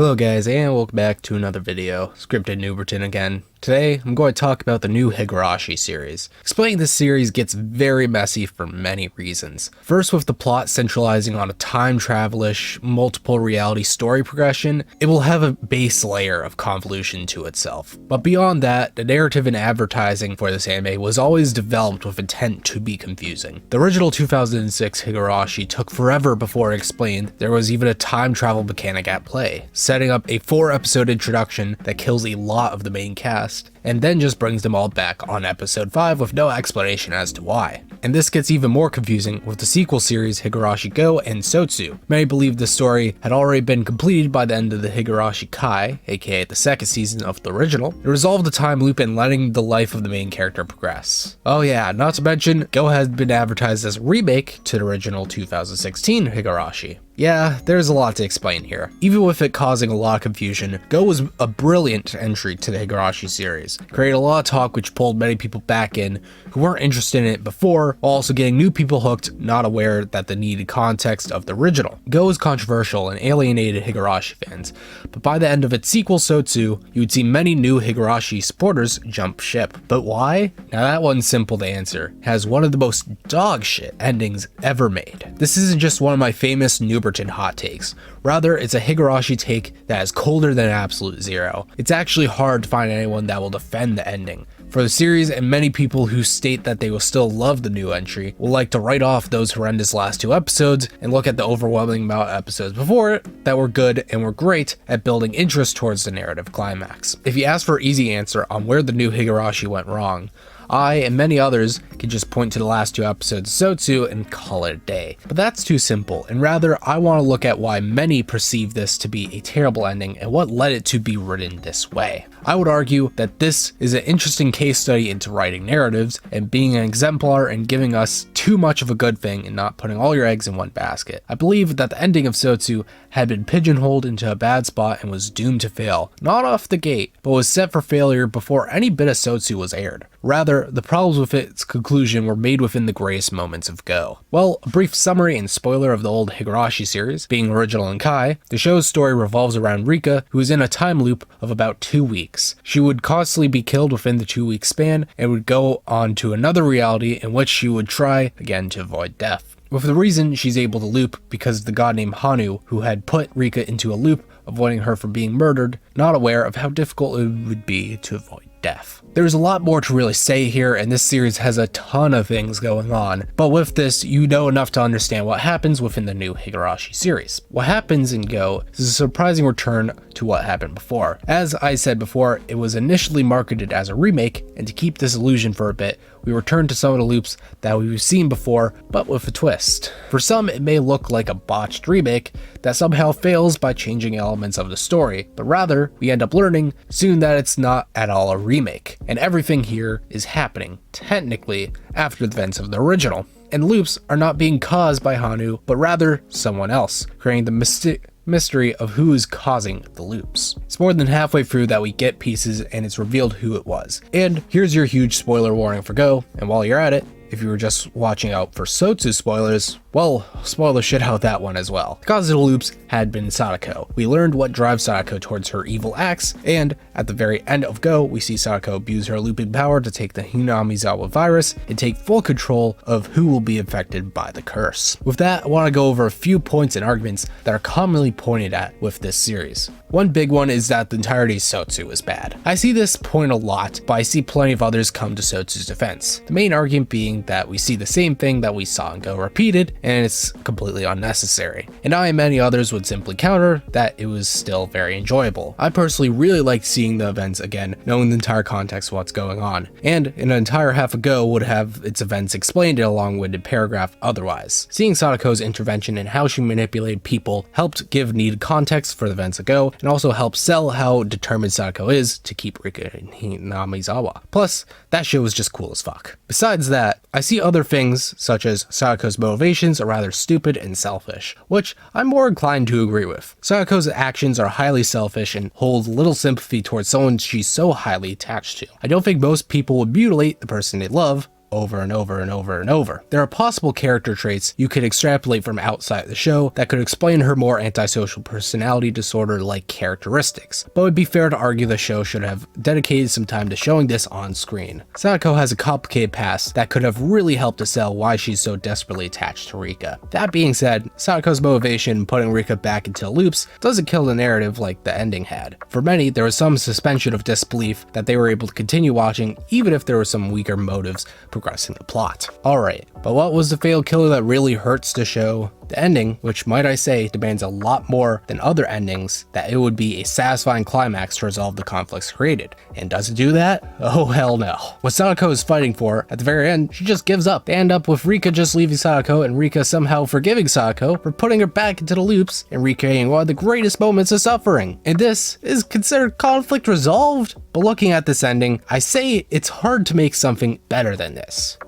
Hello guys, and welcome back to another video. Scripted Nooberton again. Today, I'm going to talk about the new Higurashi series. Explaining this series gets very messy for many reasons. First, with the plot centralizing on a time travel-ish, multiple reality story progression, it will have a base layer of convolution to itself. But beyond that, the narrative and advertising for this anime was always developed with intent to be confusing. The original 2006 Higurashi took forever before it explained there was even a time travel mechanic at play, setting up a 4-episode introduction that kills a lot of the main cast, and then just brings them all back on episode 5 with no explanation as to why. And this gets even more confusing with the sequel series Higurashi GOU and SOTSU. Many believe the story had already been completed by the end of the Higurashi Kai, aka the second season of the original. It resolved the time loop and letting the life of the main character progress. Oh yeah, not to mention, GOU has been advertised as a remake to the original 2016 Higurashi. Yeah, there's a lot to explain here. Even with it causing a lot of confusion, GOU was a brilliant entry to the Higurashi series. Created a lot of talk which pulled many people back in who weren't interested in it before, while also getting new people hooked, not aware that the needed context of the original. GOU was controversial and alienated Higurashi fans, but by the end of its sequel SOTSU, you would see many new Higurashi supporters jump ship. But why? Now that one's simple to answer. It has one of the most dog shit endings ever made. This isn't just one of my famous Nooberton hot takes. Rather, it's a Higurashi take that is colder than Absolute Zero. It's actually hard to find anyone that will defend the ending for the series, and many people who state that they will still love the new entry will like to write off those horrendous last 2 episodes and look at the overwhelming amount of episodes before it that were good and were great at building interest towards the narrative climax. If you ask for an easy answer on where the new Higurashi went wrong, I and many others can just point to the last 2 episodes of SOTSU and call it a day. But that's too simple, and rather I want to look at why many perceive this to be a terrible ending and what led it to be written this way. I would argue that this is an interesting case study into writing narratives and being an exemplar and giving us too much of a good thing and not putting all your eggs in one basket. I believe that the ending of SOTSU had been pigeonholed into a bad spot and was doomed to fail, not off the gate, but was set for failure before any bit of SOTSU was aired. Rather, the problems with its conclusion were made within the greatest moments of GOU. Well, a brief summary and spoiler of the old Higurashi series, being original in Kai, the show's story revolves around Rika, who is in a time loop of about 2 weeks. She would constantly be killed within the 2-week span and would go on to another reality in which she would try again to avoid death. With the reason she's able to loop because of the god named Hanu, who had put Rika into a loop, avoiding her from being murdered, not aware of how difficult it would be to avoid death. There's a lot more to really say here, and this series has a ton of things going on, but with this, you know enough to understand what happens within the new Higurashi series. What happens in GOU is a surprising return to what happened before. As I said before, it was initially marketed as a remake, and to keep this illusion for a bit, we return to some of the loops that we've seen before, but with a twist. For some, it may look like a botched remake that somehow fails by changing elements of the story, but rather, we end up learning soon that it's not at all a remake, and everything here is happening, technically, after the events of the original. And loops are not being caused by Hanu, but rather someone else, creating the mystery of who is causing the loops. It's more than halfway through that we get pieces and it's revealed who it was. And here's your huge spoiler warning for GOU, and while you're at it, if you were just watching out for SOTSU spoilers, well, spoil the shit out that one as well. The cause of the loops had been Sadako. We learned what drives Sadako towards her evil acts, and at the very end of GOU, we see Sadako abuse her looping power to take the Hinamizawa virus and take full control of who will be affected by the curse. With that, I want to go over a few points and arguments that are commonly pointed at with this series. One big one is that the entirety of SOTSU is bad. I see this point a lot, but I see plenty of others come to SOTSU's defense. The main argument being that we see the same thing that we saw in GOU repeated, and it's completely unnecessary. And I and many others would simply counter that it was still very enjoyable. I personally really liked seeing the events again, knowing the entire context of what's going on, and an entire half of GOU would have its events explained in a long-winded paragraph otherwise. Seeing Sadako's intervention and how she manipulated people helped give needed context for the events of GOU, and also helped sell how determined Sadako is to keep Rika in Hinamizawa. Plus, that shit was just cool as fuck. Besides that, I see other things, such as Sadako's motivations are rather stupid and selfish, which I'm more inclined to agree with. Sadako's actions are highly selfish and hold little sympathy towards someone she's so highly attached to. I don't think most people would mutilate the person they love, over and over and over and over. There are possible character traits you could extrapolate from outside the show that could explain her more antisocial personality disorder-like characteristics, but it would be fair to argue the show should have dedicated some time to showing this on screen. Sadako has a complicated past that could have really helped to sell why she's so desperately attached to Rika. That being said, Sadako's motivation in putting Rika back into loops doesn't kill the narrative like the ending had. For many, there was some suspension of disbelief that they were able to continue watching even if there were some weaker motives progressing the plot. Alright, but what was the failed killer that really hurts the show? The ending, which might I say demands a lot more than other endings, that it would be a satisfying climax to resolve the conflicts created. And does it do that? Oh hell no. What Sadako is fighting for, at the very end, she just gives up. They end up with Rika just leaving Sadako and Rika somehow forgiving Sadako for putting her back into the loops and recreating one of the greatest moments of suffering. And this is considered conflict resolved? But looking at this ending, I say it's hard to make something better than this.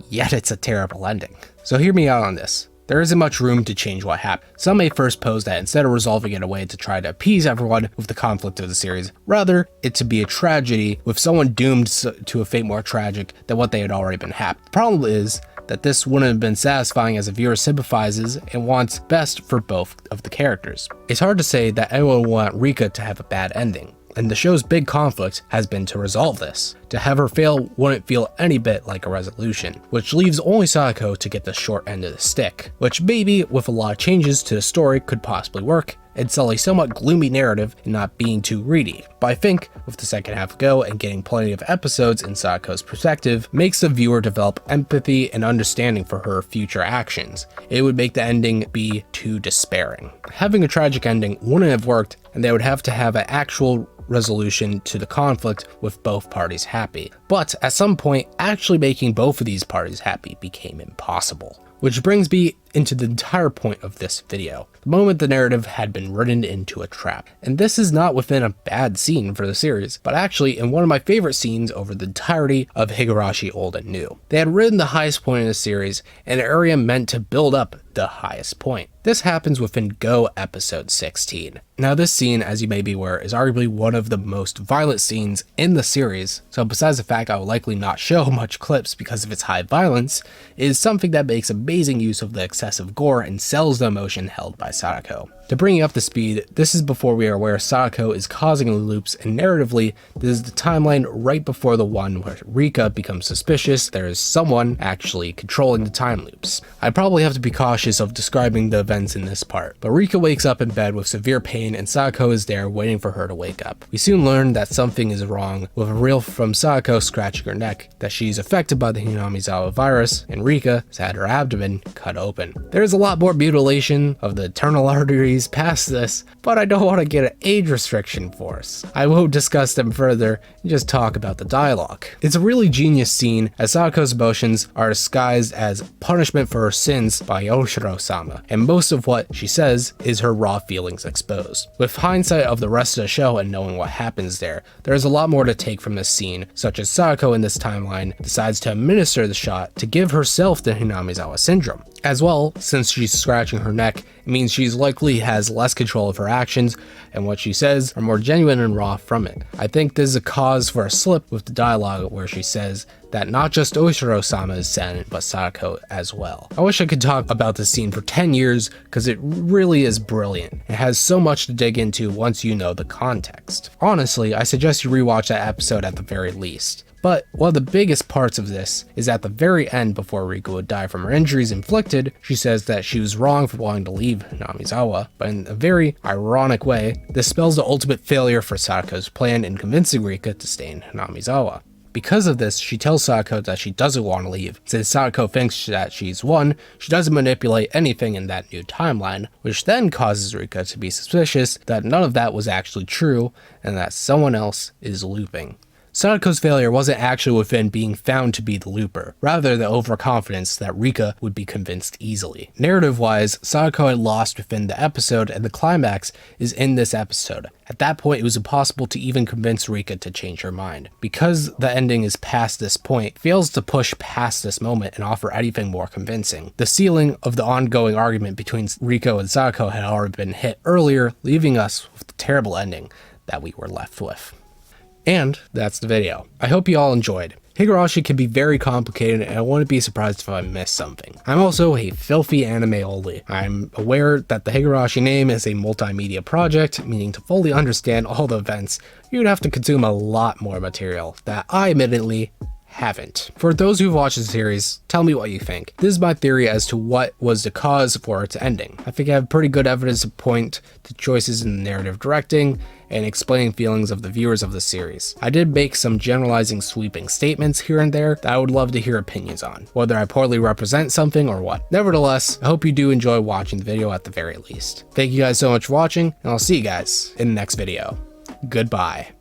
Yet it's a terrible ending. So hear me out on this. There isn't much room to change what happened. Some may first pose that instead of resolving it in a way to try to appease everyone with the conflict of the series, rather it to be a tragedy with someone doomed to a fate more tragic than what they had already been happy. The problem is that this wouldn't have been satisfying as a viewer sympathizes and wants best for both of the characters. It's hard to say that anyone would want Rika to have a bad ending, and the show's big conflict has been to resolve this. To have her fail wouldn't feel any bit like a resolution, which leaves only Sadako to get the short end of the stick, which maybe with a lot of changes to the story could possibly work and sell a somewhat gloomy narrative and not being too greedy. But I think with the second half go and getting plenty of episodes in Sadako's perspective makes the viewer develop empathy and understanding for her future actions. It would make the ending be too despairing. Having a tragic ending wouldn't have worked, and they would have to have an actual resolution to the conflict with both parties happy. But at some point, actually making both of these parties happy became impossible. Which brings me into the entire point of this video, the moment the narrative had been written into a trap. And this is not within a bad scene for the series, but actually in one of my favorite scenes over the entirety of Higurashi Old and New. They had written the highest point in the series, an area meant to build up the highest point. This happens within Go episode 16. Now this scene, as you may be aware, is arguably one of the most violent scenes in the series, so besides the fact I will likely not show much clips because of its high violence, it is something that makes amazing use of the excessive gore and sells the emotion held by Sadako. To bring you up to speed, this is before we are aware Sadako is causing the loops, and narratively, this is the timeline right before the one where Rika becomes suspicious there is someone actually controlling the time loops. I probably have to be cautious of describing the events in this part, but Rika wakes up in bed with severe pain and Sadako is there waiting for her to wake up. We soon learn that something is wrong with a reel from Sadako scratching her neck, that she's affected by the Hinamizawa virus, and Rika has had her abdomen cut open. There is a lot more mutilation of the internal arteries past this, but I don't want to get an age restriction for us. I won't discuss them further and just talk about the dialogue. It's a really genius scene as Sadako's emotions are disguised as punishment for her sins by Yoshiro-sama, and most of what she says is her raw feelings exposed. With hindsight of the rest of the show and knowing what happens there is a lot more to take from this scene, such as Sadako in this timeline decides to administer the shot to give herself the Hinamizawa syndrome. As well, since she's scratching her neck, it means she's likely has less control of her actions, and what she says are more genuine and raw from it. I think this is a cause for a slip with the dialogue where she says that not just Oshiro-sama is Sen, but Sadako as well. I wish I could talk about this scene for 10 years, because it really is brilliant. It has so much to dig into once you know the context. Honestly, I suggest you rewatch that episode at the very least. But one of the biggest parts of this is at the very end, before Rika would die from her injuries inflicted, she says that she was wrong for wanting to leave Hinamizawa, but in a very ironic way, this spells the ultimate failure for Sadako's plan in convincing Rika to stay in Hinamizawa. Because of this, she tells Sadako that she doesn't want to leave, since Sadako thinks that she's won, she doesn't manipulate anything in that new timeline, which then causes Rika to be suspicious that none of that was actually true, and that someone else is looping. Sadako's failure wasn't actually within being found to be the looper, rather the overconfidence that Rika would be convinced easily. Narrative-wise, Sadako had lost within the episode, and the climax is in this episode. At that point, it was impossible to even convince Rika to change her mind. Because the ending is past this point, it fails to push past this moment and offer anything more convincing. The ceiling of the ongoing argument between Rika and Sadako had already been hit earlier, leaving us with the terrible ending that we were left with. And that's the video. I hope you all enjoyed. Higurashi can be very complicated, and I wouldn't be surprised if I missed something. I'm also a filthy anime only. I'm aware that the Higurashi name is a multimedia project, meaning to fully understand all the events, you'd have to consume a lot more material that I admittedly haven't. For those who've watched the series, tell me what you think. This is my theory as to what was the cause for its ending. I think I have pretty good evidence to point to choices in the narrative directing and explaining feelings of the viewers of the series. I did make some generalizing sweeping statements here and there that I would love to hear opinions on, whether I poorly represent something or what. Nevertheless, I hope you do enjoy watching the video at the very least. Thank you guys so much for watching, and I'll see you guys in the next video. Goodbye.